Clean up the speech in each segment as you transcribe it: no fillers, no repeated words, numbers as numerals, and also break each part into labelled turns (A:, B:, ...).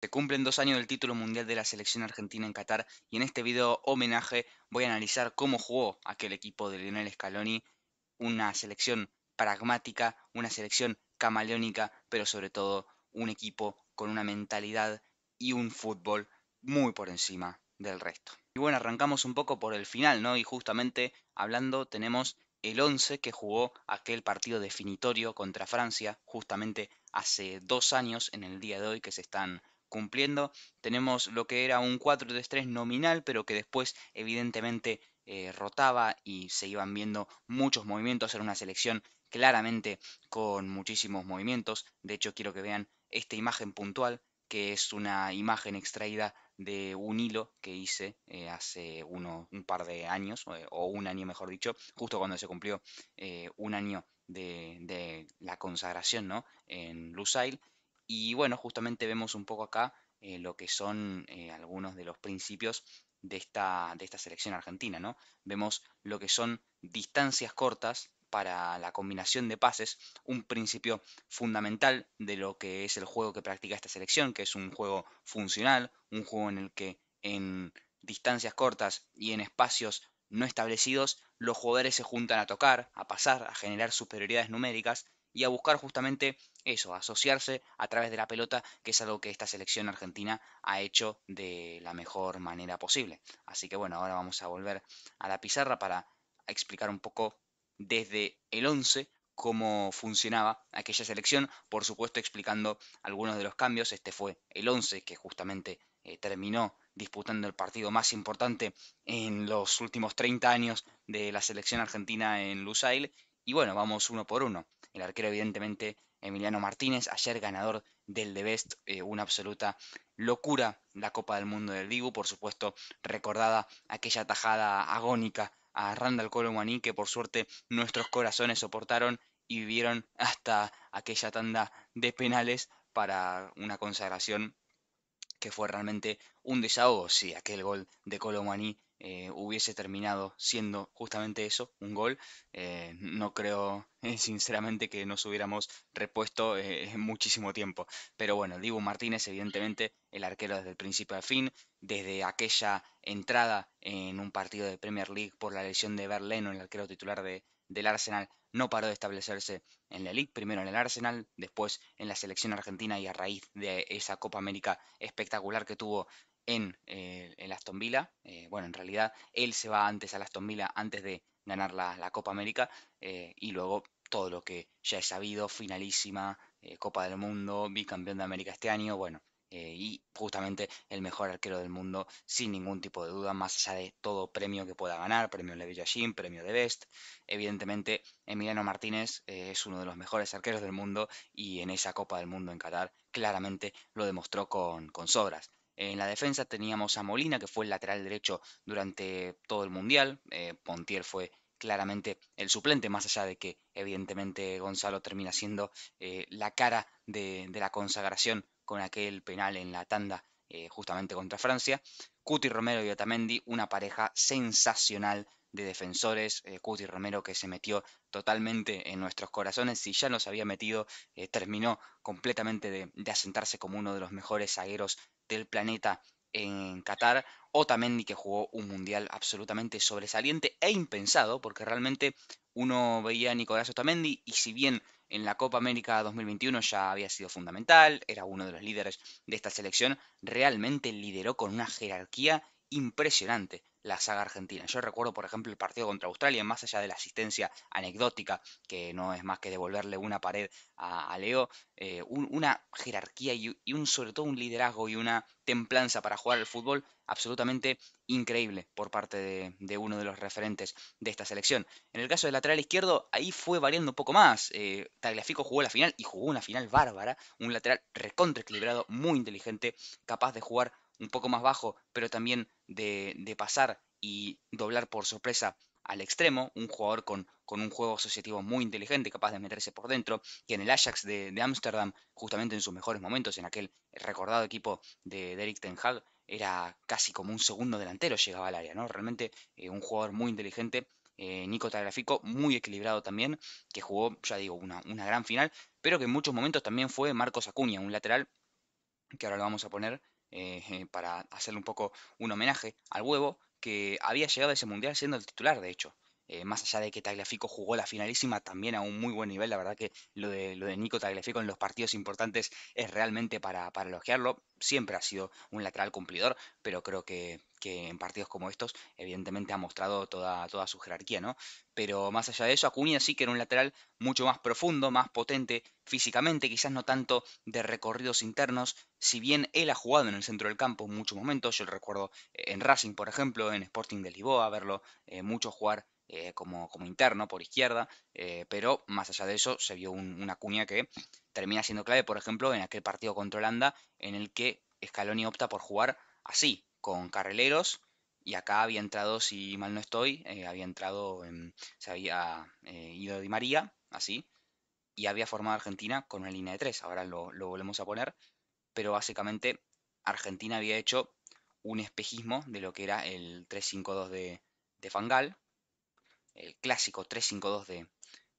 A: Se cumplen 2 años del título mundial de la selección argentina en Qatar y en este video homenaje voy a analizar cómo jugó aquel equipo de Lionel Scaloni, una selección pragmática, una selección camaleónica, pero sobre todo un equipo con una mentalidad y un fútbol muy por encima del resto. Y bueno, arrancamos un poco por el final, ¿no? Y justamente hablando tenemos el 11 que jugó aquel partido definitorio contra Francia, justamente hace 2 años en el día de hoy que se están cumpliendo. Tenemos lo que era un 4-3-3 nominal, pero que después evidentemente rotaba y se iban viendo muchos movimientos. Era una selección claramente con muchísimos movimientos. De hecho, quiero que vean esta imagen puntual, que es una imagen extraída de un hilo que hice hace un par de años, o un año mejor dicho, justo cuando se cumplió un año de la consagración, ¿no? En Lusail. Y bueno, justamente vemos un poco acá lo que son algunos de los principios de esta selección argentina, ¿no? Vemos lo que son distancias cortas para la combinación de pases, un principio fundamental de lo que es el juego que practica esta selección, que es un juego funcional, un juego en el que en distancias cortas y en espacios no establecidos, los jugadores se juntan a tocar, a pasar, a generar superioridades numéricas y a buscar justamente eso, asociarse a través de la pelota, que es algo que esta selección argentina ha hecho de la mejor manera posible. Así que bueno, ahora vamos a volver a la pizarra para explicar un poco desde el 11 cómo funcionaba aquella selección, por supuesto explicando algunos de los cambios. Este fue el 11 que justamente terminó disputando el partido más importante en los últimos 30 años de la selección argentina en Lusail. Y bueno, vamos uno por uno. El arquero, evidentemente, Emiliano Martínez, ayer ganador del The Best, una absoluta locura la Copa del Mundo del Dibu, por supuesto, recordada aquella tajada agónica a Randall Kolo Muani que por suerte nuestros corazones soportaron y vivieron hasta aquella tanda de penales para una consagración que fue realmente un desahogo. Si aquel gol de Colomani hubiese terminado siendo justamente eso, un gol, no creo sinceramente que nos hubiéramos repuesto en muchísimo tiempo. Pero bueno, Dibu Martínez, evidentemente, el arquero desde el principio al fin, desde aquella entrada en un partido de Premier League por la lesión de Bernd Leno, el arquero titular del Arsenal, no paró de establecerse en la Liga, primero en el Arsenal, después en la selección argentina y a raíz de esa Copa América espectacular que tuvo en el Aston Villa. Bueno, en realidad él se va antes al Aston Villa antes de ganar la Copa América y luego todo lo que ya he sabido, finalísima, Copa del Mundo, bicampeón de América este año, bueno, y justamente el mejor arquero del mundo sin ningún tipo de duda, más allá de todo premio que pueda ganar, premio Levi Yashin, premio de Best. Evidentemente, Emiliano Martínez es uno de los mejores arqueros del mundo y en esa Copa del Mundo en Qatar claramente lo demostró con sobras. En la defensa teníamos a Molina, que fue el lateral derecho durante todo el Mundial. Pontier fue claramente el suplente, más allá de que evidentemente Gonzalo termina siendo la cara de la consagración con aquel penal en la tanda justamente contra Francia. Cuti Romero y Otamendi, una pareja sensacional de defensores. Cuti Romero que se metió totalmente en nuestros corazones, si ya nos había metido, terminó completamente de asentarse como uno de los mejores zagueros del planeta en Qatar. Otamendi que jugó un mundial absolutamente sobresaliente e impensado, porque realmente uno veía a Nicolás Otamendi y si bien en la Copa América 2021 ya había sido fundamental, era uno de los líderes de esta selección, realmente lideró con una jerarquía impresionante la saga argentina. Yo recuerdo, por ejemplo, el partido contra Australia, más allá de la asistencia anecdótica, que no es más que devolverle una pared a Leo, una jerarquía y sobre todo un liderazgo y una templanza para jugar al fútbol absolutamente increíble por parte de uno de los referentes de esta selección. En el caso del lateral izquierdo, ahí fue variando un poco más. Tagliafico jugó la final y jugó una final bárbara, un lateral recontra equilibrado, muy inteligente, capaz de jugar un poco más bajo, pero también de pasar y doblar por sorpresa al extremo, un jugador con un juego asociativo muy inteligente, capaz de meterse por dentro, que en el Ajax de Ámsterdam, justamente en sus mejores momentos, en aquel recordado equipo de Erik Ten Hag, era casi como un segundo delantero, llegaba al área, ¿no? Realmente un jugador muy inteligente. Nico Tagliafico, muy equilibrado también, que jugó, ya digo, una gran final, pero que en muchos momentos también fue Marcos Acuña, un lateral que ahora lo vamos a poner para hacerle un poco un homenaje al huevo, que había llegado a ese mundial siendo el titular, de hecho. Más allá de que Tagliafico jugó la finalísima también a un muy buen nivel, la verdad que lo de Nico Tagliafico en los partidos importantes es realmente para elogiarlo. Siempre ha sido un lateral cumplidor, pero creo que en partidos como estos, evidentemente ha mostrado toda su jerarquía, ¿no? Pero más allá de eso, Acuña sí que era un lateral mucho más profundo, más potente físicamente, quizás no tanto de recorridos internos, si bien él ha jugado en el centro del campo en muchos momentos. Yo lo recuerdo en Racing, por ejemplo, en Sporting de Lisboa, verlo mucho jugar como interno por izquierda, pero más allá de eso se vio una Acuña que termina siendo clave, por ejemplo, en aquel partido contra Holanda en el que Scaloni opta por jugar así, con carrileros, y acá había entrado, si mal no estoy, había entrado, se había ido Di María, así, y había formado Argentina con una línea de tres. Ahora lo volvemos a poner, pero básicamente Argentina había hecho un espejismo de lo que era el 3-5-2 de Van Gaal, el clásico 3-5-2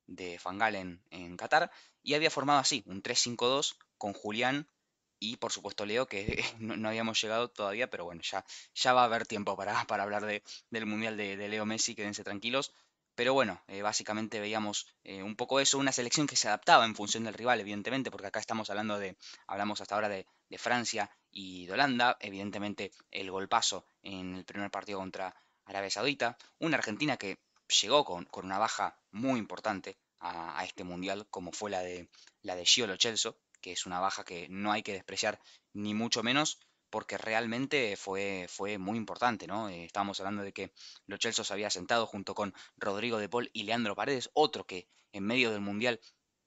A: de Van Gaal en Qatar, y había formado así, un 3-5-2 con Julián y por supuesto Leo, que no habíamos llegado todavía, pero bueno, ya va a haber tiempo para hablar del Mundial de Leo Messi, quédense tranquilos. Pero bueno, básicamente veíamos un poco eso, una selección que se adaptaba en función del rival, evidentemente, porque acá estamos hablamos hasta ahora de Francia y de Holanda, evidentemente el golpazo en el primer partido contra Arabia Saudita, una Argentina que llegó con una baja muy importante a este mundial, como fue la de Gio Lo Celso, que es una baja que no hay que despreciar ni mucho menos, porque realmente fue muy importante, ¿no? Estábamos hablando de que Lo Celso se había sentado junto con Rodrigo de Paul y Leandro Paredes, otro que en medio del mundial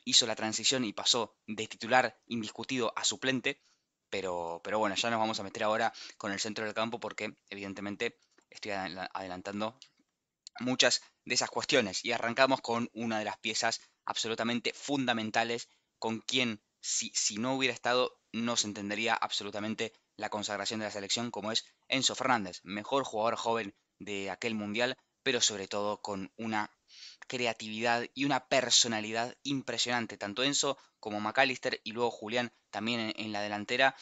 A: hizo la transición y pasó de titular indiscutido a suplente, pero bueno, ya nos vamos a meter ahora con el centro del campo porque evidentemente estoy adelantando muchas de esas cuestiones y arrancamos con una de las piezas absolutamente fundamentales con quien si no hubiera estado no se entendería absolutamente la consagración de la selección, como es Enzo Fernández, mejor jugador joven de aquel mundial, pero sobre todo con una creatividad y una personalidad impresionante. Tanto Enzo como McAllister y luego Julián también en la delantera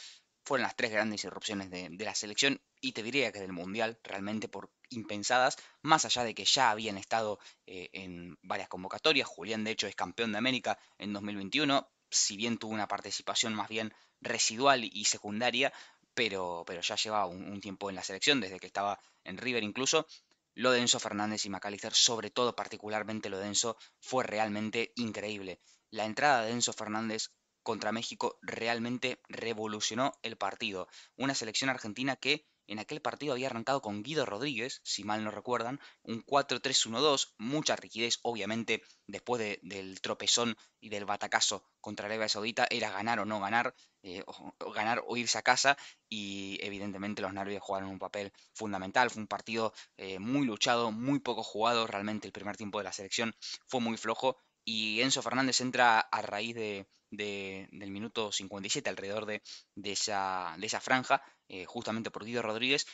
A: fueron las tres grandes irrupciones de la selección y te diría que del Mundial, realmente por impensadas, más allá de que ya habían estado en varias convocatorias. Julián, de hecho, es campeón de América en 2021, si bien tuvo una participación más bien residual y secundaria, pero ya llevaba un tiempo en la selección, desde que estaba en River incluso. Lo de Enzo Fernández y McAllister, sobre todo particularmente lo de Enzo, fue realmente increíble. La entrada de Enzo Fernández contra México realmente revolucionó el partido. Una selección argentina que en aquel partido había arrancado con Guido Rodríguez, si mal no recuerdan, un 4-3-1-2, mucha rigidez, obviamente, después del tropezón y del batacazo contra Arabia Saudita, era ganar o no ganar, o ganar o irse a casa, y evidentemente los nervios jugaron un papel fundamental. Fue un partido muy luchado, muy poco jugado, realmente el primer tiempo de la selección fue muy flojo, y Enzo Fernández entra a raíz del minuto 57, alrededor de esa franja, justamente por Guido Rodríguez,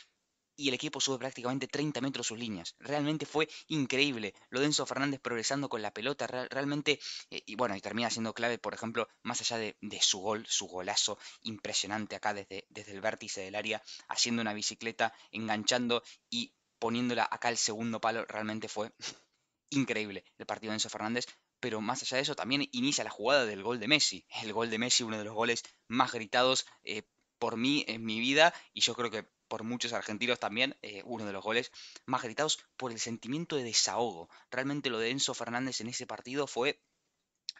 A: y el equipo sube prácticamente 30 metros sus líneas. Realmente fue increíble. Lo de Enzo Fernández progresando con la pelota, realmente, y bueno, y termina siendo clave, por ejemplo, más allá de su gol, su golazo impresionante acá desde el vértice del área, haciendo una bicicleta, enganchando y poniéndola acá al segundo palo, realmente fue increíble el partido de Enzo Fernández, pero más allá de eso también inicia la jugada del gol de Messi. El gol de Messi, uno de los goles más gritados por mí en mi vida, y yo creo que por muchos argentinos también, uno de los goles más gritados por el sentimiento de desahogo. Realmente lo de Enzo Fernández en ese partido fue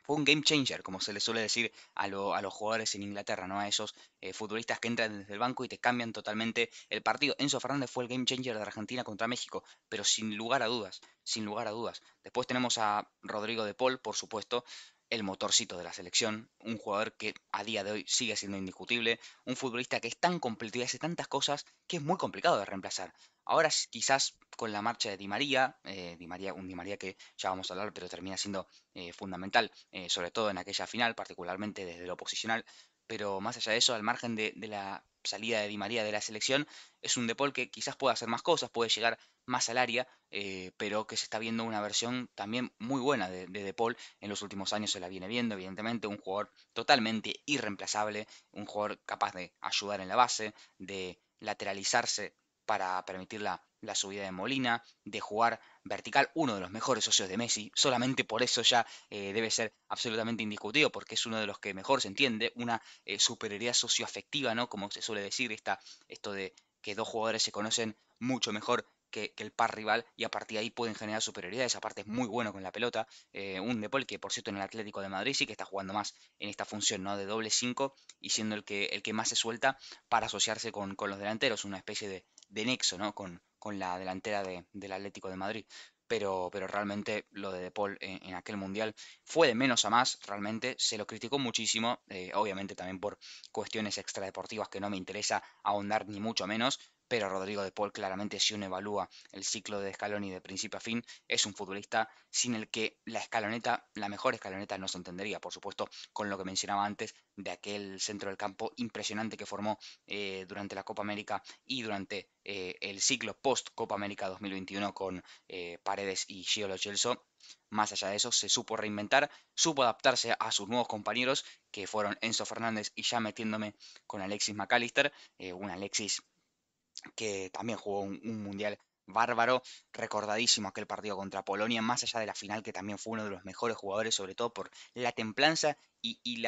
A: un game changer, como se le suele decir a los jugadores en Inglaterra, ¿no? A esos futbolistas que entran desde el banco y te cambian totalmente el partido. Enzo Fernández fue el game changer de Argentina contra México, pero sin lugar a dudas, sin lugar a dudas. Después tenemos a Rodrigo de Paul, por supuesto, el motorcito de la selección, un jugador que a día de hoy sigue siendo indiscutible, un futbolista que es tan completo y hace tantas cosas que es muy complicado de reemplazar. Ahora quizás con la marcha de Di María, un Di María que ya vamos a hablar, pero termina siendo fundamental, sobre todo en aquella final, particularmente desde lo posicional, pero más allá de eso, al margen de la salida de Di María de la selección, es un De Paul que quizás pueda hacer más cosas, puede llegar más al área, pero que se está viendo una versión también muy buena De Paul. En los últimos años se la viene viendo, evidentemente, un jugador totalmente irreemplazable, un jugador capaz de ayudar en la base, de lateralizarse para permitir la subida de Molina, de jugar vertical, uno de los mejores socios de Messi, solamente por eso ya debe ser absolutamente indiscutido, porque es uno de los que mejor se entiende, una superioridad socioafectiva, ¿no? Como se suele decir, esto de que dos jugadores se conocen mucho mejor que el par rival y a partir de ahí pueden generar superioridad. Esa parte es muy bueno con la pelota. Un De Paul que, por cierto, en el Atlético de Madrid sí que está jugando más en esta función, ¿no? De doble 5 y siendo el que más se suelta para asociarse con los delanteros, una especie de nexo, ¿no? Con la delantera del Atlético de Madrid. Pero realmente lo de Paul en aquel mundial fue de menos a más, realmente se lo criticó muchísimo, obviamente también por cuestiones extradeportivas que no me interesa ahondar ni mucho menos, pero Rodrigo de Paul claramente si uno evalúa el ciclo de Scaloni de principio a fin, es un futbolista sin el que la escaloneta, la mejor escaloneta no se entendería, por supuesto, con lo que mencionaba antes de aquel centro del campo impresionante que formó durante la Copa América y durante el ciclo post Copa América 2021 con Paredes y Gio Lo Celso. Más allá de eso, se supo reinventar, supo adaptarse a sus nuevos compañeros, que fueron Enzo Fernández y ya metiéndome con Alexis McAllister, un Alexis que también jugó un mundial bárbaro, recordadísimo aquel partido contra Polonia, más allá de la final, que también fue uno de los mejores jugadores, sobre todo por la templanza y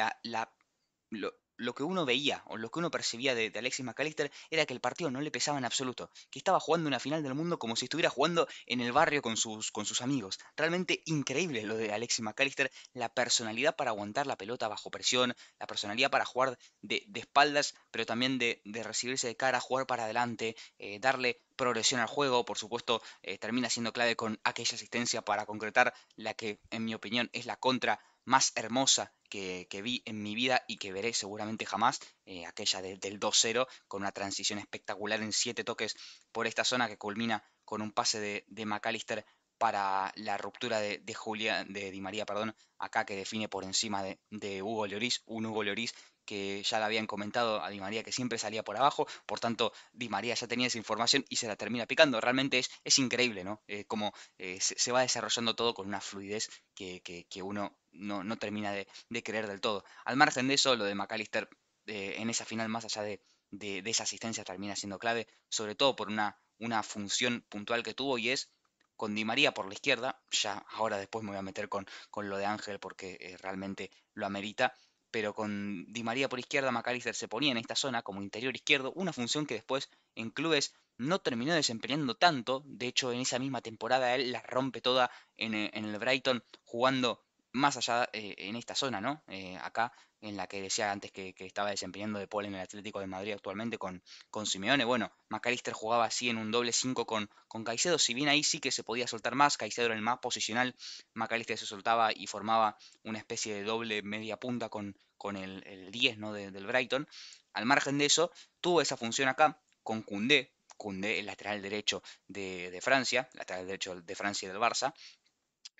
A: lo que uno veía o lo que uno percibía de Alexis McAllister era que el partido no le pesaba en absoluto, que estaba jugando una final del mundo como si estuviera jugando en el barrio con sus amigos. Realmente increíble lo de Alexis McAllister, la personalidad para aguantar la pelota bajo presión, la personalidad para jugar de espaldas, pero también de recibirse de cara, jugar para adelante, darle progresión al juego, por supuesto, termina siendo clave con aquella asistencia para concretar la que, en mi opinión, es la contra más hermosa que vi en mi vida y que veré seguramente jamás, aquella del 2-0, con una transición espectacular en 7 toques por esta zona que culmina con un pase de McAllister para la ruptura de Di María, perdón, acá que define por encima de Hugo Lloris, un Hugo Lloris que ya le habían comentado a Di María que siempre salía por abajo, por tanto Di María ya tenía esa información y se la termina picando. Realmente es increíble, ¿no? Como se va desarrollando todo con una fluidez que uno no termina de creer del todo. Al margen de eso, lo de McAllister en esa final, más allá de esa asistencia, termina siendo clave, sobre todo por una función puntual que tuvo y es con Di María por la izquierda, ya ahora después me voy a meter con lo de Ángel porque realmente lo amerita, pero con Di María por izquierda, McAllister se ponía en esta zona como interior izquierdo, una función que después en clubes no terminó desempeñando tanto, de hecho en esa misma temporada él la rompe toda en el Brighton jugando más allá en esta zona, ¿no? Acá en la que decía antes que estaba desempeñando De Paul en el Atlético de Madrid actualmente con Simeone. Bueno, McAllister jugaba así en un doble 5 con Caicedo, si bien ahí sí que se podía soltar más, Caicedo era el más posicional, McAllister se soltaba y formaba una especie de doble media punta con el 10, ¿no? Del Brighton. Al margen de eso, tuvo esa función acá con Koundé, el lateral derecho de Francia, lateral derecho de Francia y del Barça,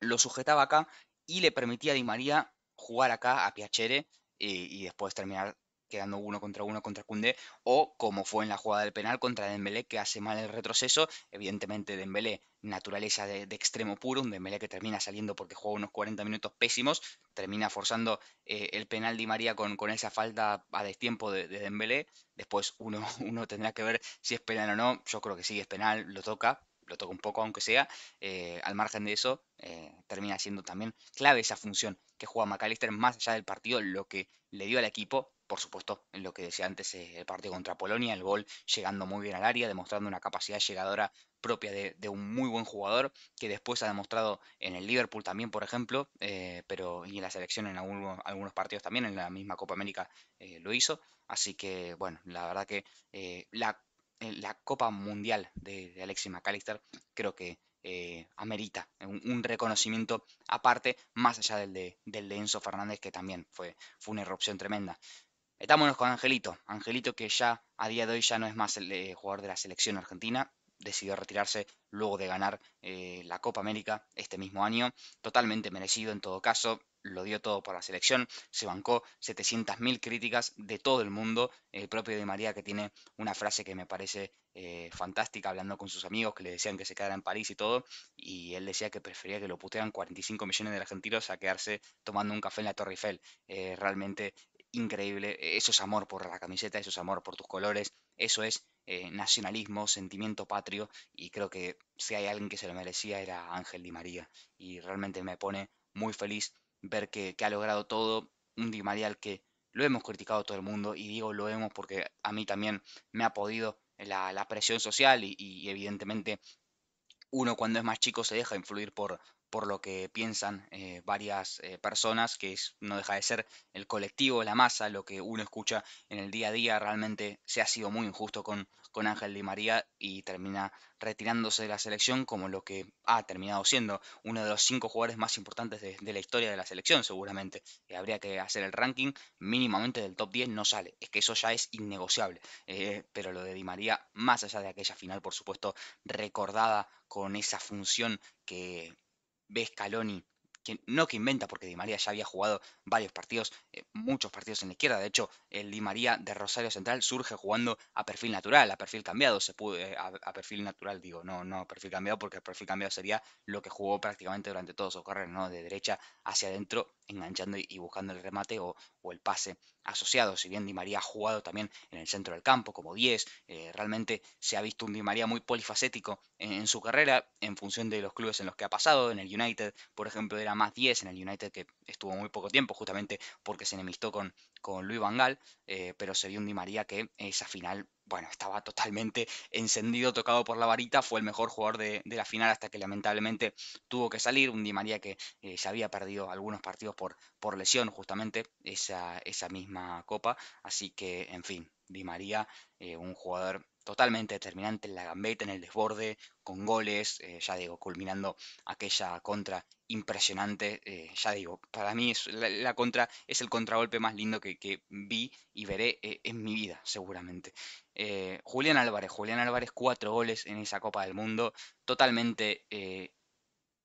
A: lo sujetaba acá y le permitía a Di María jugar acá a Piacere y después terminar quedando uno contra Koundé, o como fue en la jugada del penal contra Dembélé, que hace mal el retroceso. Evidentemente Dembélé, naturaleza de extremo puro, un Dembélé que termina saliendo porque juega unos 40 minutos pésimos, termina forzando el penal Di María con esa falta a destiempo de Dembélé. Después uno tendrá que ver si es penal o no, yo creo que sí es penal, lo toca un poco aunque sea, al margen de eso, termina siendo también clave esa función que juega McAllister más allá del partido, lo que le dio al equipo, por supuesto, en lo que decía antes, el partido contra Polonia, el gol llegando muy bien al área, demostrando una capacidad llegadora propia de un muy buen jugador, que después ha demostrado en el Liverpool también, por ejemplo, pero y en la selección en algunos partidos también, en la misma Copa América lo hizo. Así que, bueno, la verdad que la Copa Mundial de Alexis McAllister creo que amerita un reconocimiento aparte, más allá del de Enzo Fernández, que también fue una irrupción tremenda. Metámonos con Angelito. Angelito que ya a día de hoy ya no es más el jugador de la selección argentina. decidió retirarse luego de ganar la Copa América este mismo año. Totalmente merecido en todo caso, lo dio todo por la selección, se bancó 700.000 críticas de todo el mundo. El propio Di María, que tiene una frase que me parece fantástica, hablando con sus amigos que le decían que se quedara en París y todo, y él decía que prefería que lo putearan 45 millones de argentinos a quedarse tomando un café en la Torre Eiffel. Realmente increíble. Eso es amor por la camiseta, eso es amor por tus colores, eso es nacionalismo, sentimiento patrio, y creo que si hay alguien que se lo merecía era Ángel Di María, y realmente me pone muy feliz ver que ha logrado todo. Un Di María al que lo hemos criticado todo el mundo, y digo lo hemos porque a mí también me ha podido la presión social y evidentemente uno cuando es más chico se deja influir por lo que piensan varias personas, no deja de ser el colectivo, la masa, lo que uno escucha en el día a día. Realmente se ha sido muy injusto con Ángel Di María y termina retirándose de la selección como lo que ha terminado siendo uno de los 5 jugadores más importantes de la historia de la selección, seguramente. Habría que hacer el ranking, mínimamente del top 10 no sale, es que eso ya es innegociable. Pero lo de Di María, más allá de aquella final, por supuesto, recordada con esa función que ve Scaloni, que no que inventa, porque Di María ya había jugado varios partidos, muchos partidos en la izquierda. De hecho, el Di María de Rosario Central surge jugando a perfil natural, a perfil cambiado, a perfil natural digo, no a perfil cambiado, porque el perfil cambiado sería lo que jugó prácticamente durante toda su carrera, ¿no? De derecha hacia adentro, enganchando y buscando el remate o el pase asociado. Si bien Di María ha jugado también en el centro del campo como 10, realmente se ha visto un Di María muy polifacético en su carrera en función de los clubes en los que ha pasado. En el United, por ejemplo, era más 10 en el United, que estuvo muy poco tiempo justamente porque se enemistó con Luis Van Gaal, pero se vio un Di María que esa final, bueno, estaba totalmente encendido, tocado por la varita, fue el mejor jugador de la final hasta que lamentablemente tuvo que salir. Un Di María que se había perdido algunos partidos por lesión, justamente esa misma copa. Así que, en fin, Di María, un jugador totalmente determinante en la gambeta, en el desborde, con goles, ya digo, culminando aquella contra impresionante. Ya digo, para mí la contra es el contragolpe más lindo que vi y veré en mi vida, seguramente. Julián Álvarez, 4 goles en esa Copa del Mundo, totalmente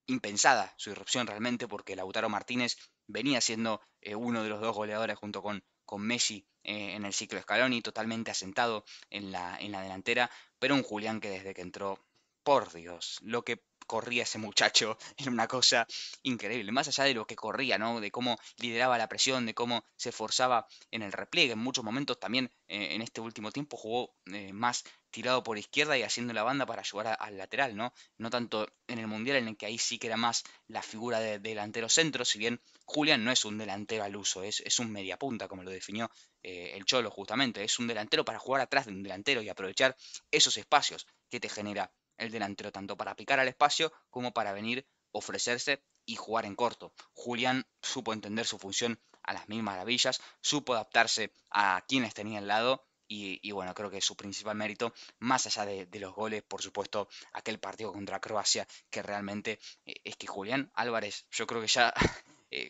A: impensada su irrupción realmente, porque Lautaro Martínez venía siendo uno de los dos goleadores junto con Messi en el ciclo Scaloni, totalmente asentado en la delantera, pero un Julián que desde que entró, por Dios, lo que corría ese muchacho era una cosa increíble, más allá de lo que corría, ¿no? De cómo lideraba la presión, de cómo se esforzaba en el repliegue. En muchos momentos también en este último tiempo jugó más tirado por izquierda y haciendo la banda para ayudar al lateral, ¿no? No tanto en el Mundial, en el que ahí sí que era más la figura de delantero centro. Si bien Julián no es un delantero al uso, es un mediapunta, como lo definió el Cholo justamente, es un delantero para jugar atrás de un delantero y aprovechar esos espacios que te genera el delantero, tanto para picar al espacio como para venir, ofrecerse y jugar en corto. Julián supo entender su función a las mil maravillas, supo adaptarse a quienes tenía al lado, y bueno, creo que su principal mérito, más allá de los goles, por supuesto, aquel partido contra Croacia, que realmente es que Julián Álvarez, yo creo que ya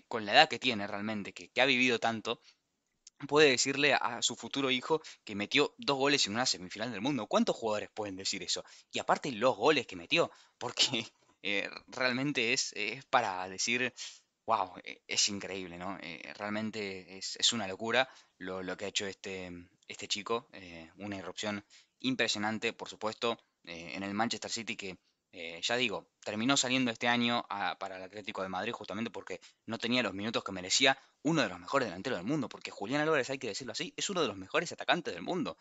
A: con la edad que tiene realmente, que ha vivido tanto, puede decirle a su futuro hijo que metió 2 goles en una semifinal del mundo. ¿Cuántos jugadores pueden decir eso? Y aparte los goles que metió, porque realmente es para decir, wow, es increíble, ¿no? Realmente es una locura lo que ha hecho este chico. Una irrupción impresionante, por supuesto, en el Manchester City que, ya digo, terminó saliendo este año para el Atlético de Madrid justamente porque no tenía los minutos que merecía uno de los mejores delanteros del mundo, porque Julián Álvarez, hay que decirlo así, es uno de los mejores atacantes del mundo.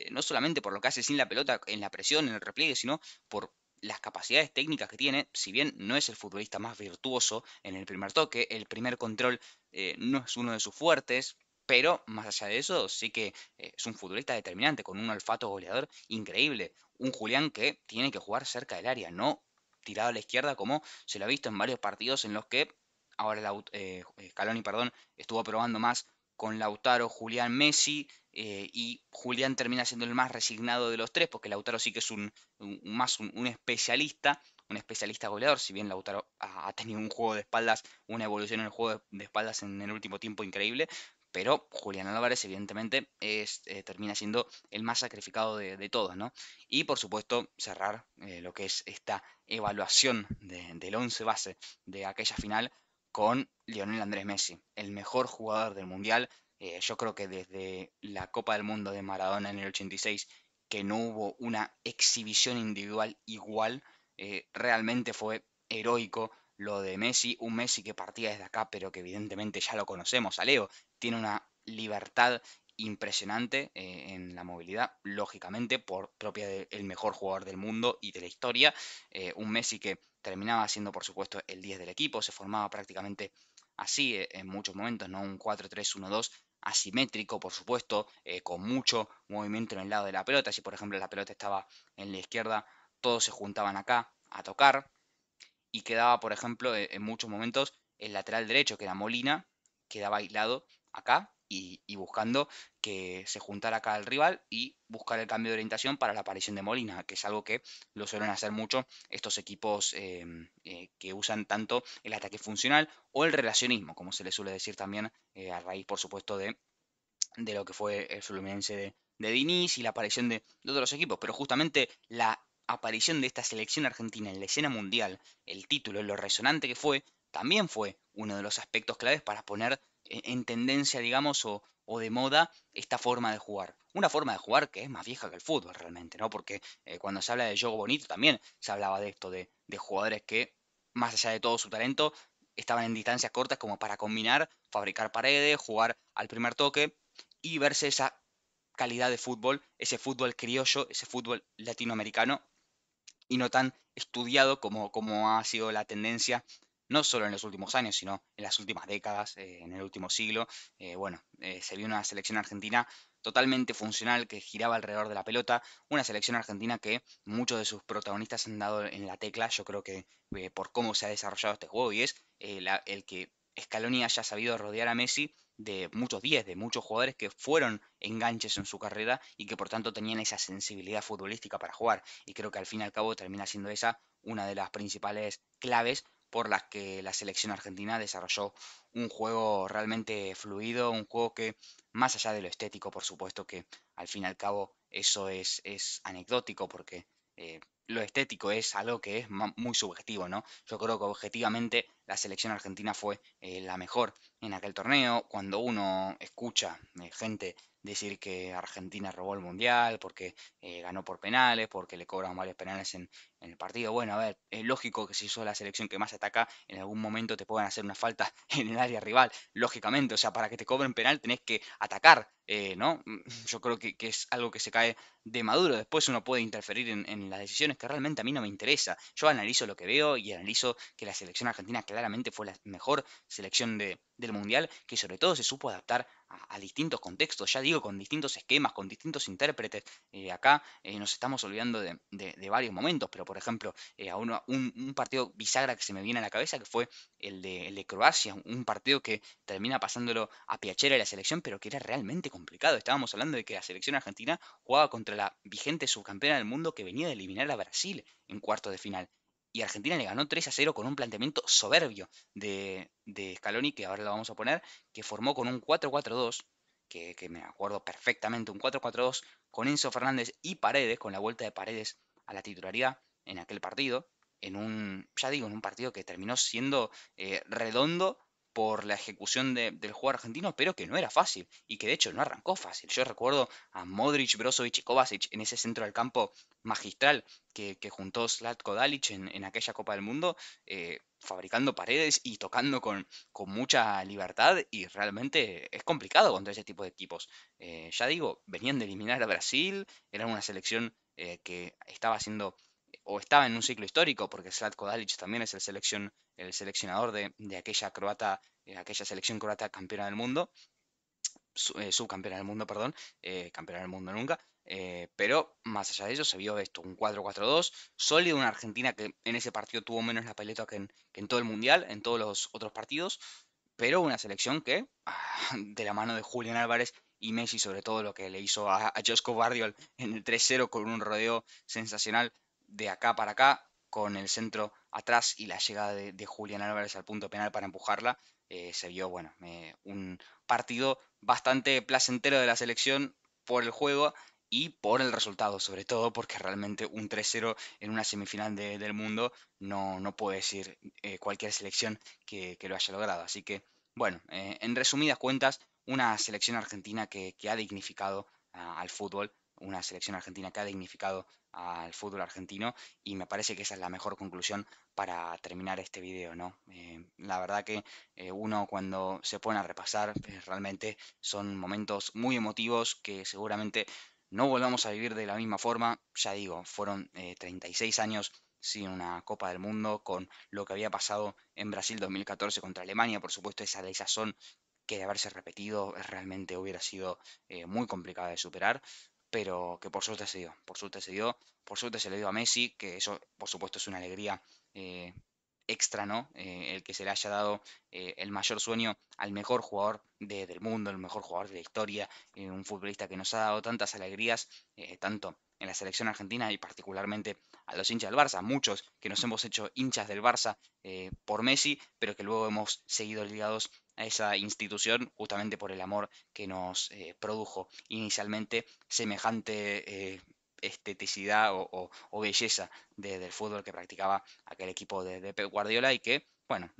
A: No solamente por lo que hace sin la pelota, en la presión, en el repliegue, sino por las capacidades técnicas que tiene. Si bien no es el futbolista más virtuoso en el primer toque, el primer control no es uno de sus fuertes, pero más allá de eso, sí que es un futbolista determinante, con un olfato goleador increíble. Un Julián que tiene que jugar cerca del área, no tirado a la izquierda, como se lo ha visto en varios partidos en los que ahora Scaloni, perdón, estuvo probando más con Lautaro, Julián, Messi, y Julián termina siendo el más resignado de los tres, porque Lautaro sí que es más un especialista, un especialista goleador. Si bien Lautaro ha tenido un juego de espaldas, una evolución en el juego de espaldas en el último tiempo increíble, pero Julián Álvarez evidentemente termina siendo el más sacrificado de todos, ¿no? Y por supuesto cerrar lo que es esta evaluación del 11 base de aquella final con Lionel Andrés Messi, el mejor jugador del Mundial. Yo creo que desde la Copa del Mundo de Maradona en el 86, que no hubo una exhibición individual igual, realmente fue heroico lo de Messi, un Messi que partía desde acá, pero que evidentemente ya lo conocemos, a Leo, tiene una libertad impresionante en la movilidad, lógicamente, por propia del mejor jugador del mundo y de la historia. Un Messi que terminaba siendo, por supuesto, el 10 del equipo, se formaba prácticamente así en muchos momentos, ¿no? Un 4-3-1-2 asimétrico, por supuesto, con mucho movimiento en el lado de la pelota. Si, por ejemplo, la pelota estaba en la izquierda, todos se juntaban acá a tocar y quedaba, por ejemplo, en muchos momentos el lateral derecho, que era Molina, quedaba aislado acá y buscando que se juntara acá el rival y buscar el cambio de orientación para la aparición de Molina, que es algo que lo suelen hacer mucho estos equipos que usan tanto el ataque funcional o el relacionismo, como se le suele decir también, a raíz, por supuesto, de lo que fue el Fluminense de Diniz y la aparición de otros equipos, pero justamente la aparición de esta selección argentina en la escena mundial, el título, lo resonante que fue, también fue uno de los aspectos claves para poner en tendencia, digamos, o de moda esta forma de jugar. Una forma de jugar que es más vieja que el fútbol realmente, ¿no? Porque cuando se habla de juego bonito también se hablaba de esto, de jugadores que, más allá de todo su talento, estaban en distancias cortas como para combinar, fabricar paredes, jugar al primer toque y verse esa calidad de fútbol, ese fútbol criollo, ese fútbol latinoamericano y no tan estudiado como ha sido la tendencia, no solo en los últimos años, sino en las últimas décadas, en el último siglo. Se vio una selección argentina totalmente funcional que giraba alrededor de la pelota, una selección argentina que muchos de sus protagonistas han dado en la tecla, yo creo que por cómo se ha desarrollado este juego, y es el que Scaloni haya sabido rodear a Messi de muchos 10, de muchos jugadores que fueron enganches en su carrera y que por tanto tenían esa sensibilidad futbolística para jugar. Y creo que al fin y al cabo termina siendo esa una de las principales claves por las que la selección argentina desarrolló un juego realmente fluido, un juego que, más allá de lo estético, por supuesto que al fin y al cabo eso es anecdótico porque lo estético es algo que es muy subjetivo, ¿no? Yo creo que objetivamente la selección argentina fue la mejor en aquel torneo. Cuando uno escucha gente decir que Argentina robó el Mundial porque ganó por penales, porque le cobran varios penales en el partido. Bueno, a ver, es lógico que si sos la selección que más ataca, en algún momento te puedan hacer una falta en el área rival, lógicamente. O sea, para que te cobren penal tenés que atacar, ¿no? Yo creo que es algo que se cae de maduro. Después uno puede interferir en las decisiones que realmente a mí no me interesa. Yo analizo lo que veo y analizo que la selección argentina claramente fue la mejor selección del Mundial, que sobre todo se supo adaptar a distintos contextos, ya digo, con distintos esquemas, con distintos intérpretes. Acá nos estamos olvidando de varios momentos, pero por ejemplo, un partido bisagra que se me viene a la cabeza, que fue el de Croacia, un partido que termina pasándolo a Piachera y la selección, pero que era realmente complicado. Estábamos hablando de que la selección argentina jugaba contra la vigente subcampeona del mundo que venía de eliminar a Brasil en cuartos de final. Y Argentina le ganó 3-0 con un planteamiento soberbio de Scaloni, que ahora lo vamos a poner, que formó con un 4-4-2, que me acuerdo perfectamente, un 4-4-2 con Enzo Fernández y Paredes, con la vuelta de Paredes a la titularidad en aquel partido, ya digo, en un partido que terminó siendo redondo por la ejecución del juego argentino, pero que no era fácil y que de hecho no arrancó fácil. Yo recuerdo a Modric, Brozovic y Kovacic en ese centro del campo magistral que juntó Zlatko Dalic en aquella Copa del Mundo, fabricando paredes y tocando con mucha libertad y realmente es complicado contra ese tipo de equipos. Ya digo, venían de eliminar a Brasil, eran una selección que estaba haciendo o estaba en un ciclo histórico, porque Zlatko Dalic también es el seleccionador de aquella croata, aquella selección croata campeona del mundo, subcampeona del mundo, perdón, campeona del mundo nunca. Pero más allá de eso se vio esto, un 4-4-2 sólido, una Argentina que en ese partido tuvo menos la pelota que en todo el Mundial, en todos los otros partidos, pero una selección que, de la mano de Julián Álvarez y Messi, sobre todo lo que le hizo a Josko Bardiol en el 3-0 con un rodeo sensacional de acá para acá, con el centro atrás y la llegada de Julián Álvarez al punto penal para empujarla, se vio, bueno, un partido bastante placentero de la selección por el juego y por el resultado, sobre todo porque realmente un 3-0 en una semifinal del mundo no puede decir cualquier selección que lo haya logrado. Así que, bueno, en resumidas cuentas, una selección argentina que ha dignificado al fútbol, una selección argentina que ha dignificado al fútbol argentino y me parece que esa es la mejor conclusión para terminar este video, ¿no? La verdad que uno cuando se pone a repasar realmente son momentos muy emotivos que seguramente no volvamos a vivir de la misma forma. Ya digo, fueron 36 años sin una Copa del Mundo, con lo que había pasado en Brasil 2014 contra Alemania, por supuesto esa desazón que de haberse repetido realmente hubiera sido muy complicada de superar, pero que por suerte se dio, por suerte se dio, por suerte se le dio a Messi, que eso por supuesto es una alegría eh, extra, ¿no? El que se le haya dado el mayor sueño al mejor jugador del mundo, el mejor jugador de la historia, un futbolista que nos ha dado tantas alegrías, tanto en la selección argentina y particularmente a los hinchas del Barça, muchos que nos hemos hecho hinchas del Barça por Messi, pero que luego hemos seguido ligados a esa institución justamente por el amor que nos produjo inicialmente semejante esteticidad o belleza del fútbol que practicaba aquel equipo de Pep Guardiola y que, bueno,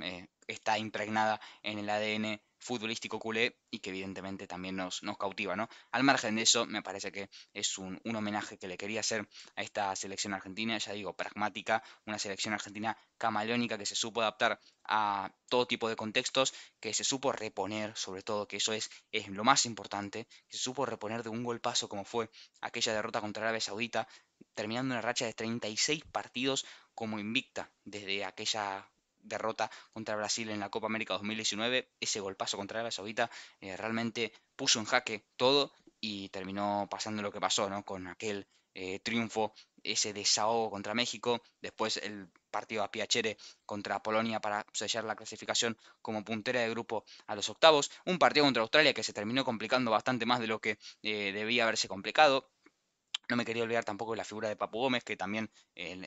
A: está impregnada en el ADN futbolístico culé y que evidentemente también nos cautiva, ¿no? Al margen de eso, me parece que es un homenaje que le quería hacer a esta selección argentina, ya digo, pragmática, una selección argentina camaleónica que se supo adaptar a todo tipo de contextos, que se supo reponer, sobre todo, que eso es lo más importante, que se supo reponer de un golpazo como fue aquella derrota contra Arabia Saudita, terminando una racha de 36 partidos como invicta desde aquella derrota contra Brasil en la Copa América 2019. Ese golpazo contra Arabia Saudita realmente puso en jaque todo y terminó pasando lo que pasó, ¿no? Con aquel triunfo, ese desahogo contra México, después el partido a Piacere contra Polonia para sellar la clasificación como puntera de grupo a los octavos, un partido contra Australia que se terminó complicando bastante más de lo que debía haberse complicado. No me quería olvidar tampoco de la figura de Papu Gómez, que también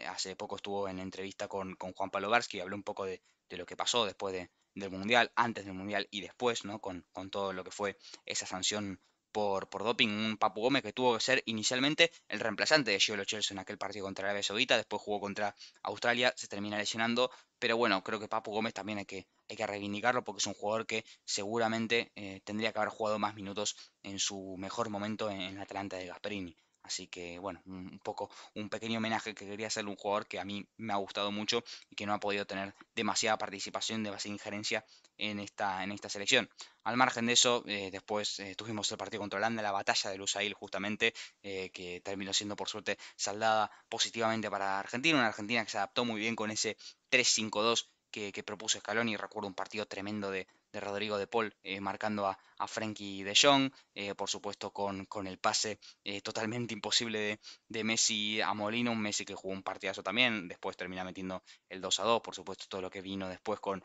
A: hace poco estuvo en entrevista con Juan Pablo Varsky y habló un poco de lo que pasó después del Mundial, antes del Mundial y después, ¿no? Con todo lo que fue esa sanción por doping. Un Papu Gómez que tuvo que ser inicialmente el reemplazante de Gio Lo Celso en aquel partido contra Arabia Saudita, después jugó contra Australia, se termina lesionando, pero bueno, creo que Papu Gómez también hay que reivindicarlo porque es un jugador que seguramente tendría que haber jugado más minutos en su mejor momento en la Atalanta de Gasperini. Así que, bueno, un poco un pequeño homenaje que quería hacerle a un jugador que a mí me ha gustado mucho y que no ha podido tener demasiada participación, demasiada injerencia en esta selección. Al margen de eso, después tuvimos el partido contra Holanda, la batalla de Lusail justamente, que terminó siendo por suerte saldada positivamente para Argentina, una Argentina que se adaptó muy bien con ese 3-5-2 que propuso Scaloni. Recuerdo un partido tremendo de Rodrigo de Paul marcando a Frenkie de Jong, por supuesto con el pase totalmente imposible de Messi a Molina, un Messi que jugó un partidazo también, después termina metiendo el 2-2, por supuesto todo lo que vino después con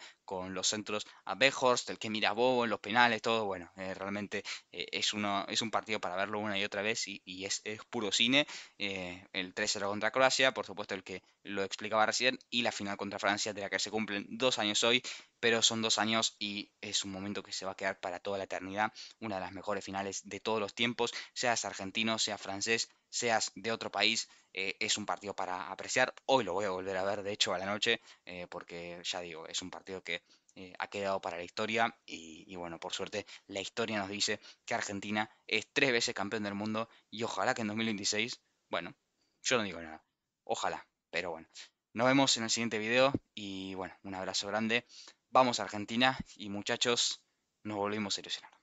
A: los centros a Weghorst, el que mira Bobo en los penales, todo, bueno, realmente es un partido para verlo una y otra vez y es puro cine. El 3-0 contra Croacia, por supuesto el que lo explicaba recién, y la final contra Francia, de la que se cumplen 2 años hoy, pero son 2 años y es un momento que se va a quedar para toda la eternidad, una de las mejores finales de todos los tiempos, seas argentino, seas francés, seas de otro país, es un partido para apreciar. Hoy lo voy a volver a ver, de hecho, a la noche, porque ya digo, es un partido que ha quedado para la historia y bueno, por suerte la historia nos dice que Argentina es 3 veces campeón del mundo y ojalá que en 2026, bueno, yo no digo nada, ojalá, pero bueno, nos vemos en el siguiente video y bueno, un abrazo grande, vamos a Argentina y muchachos, nos volvimos a ilusionar.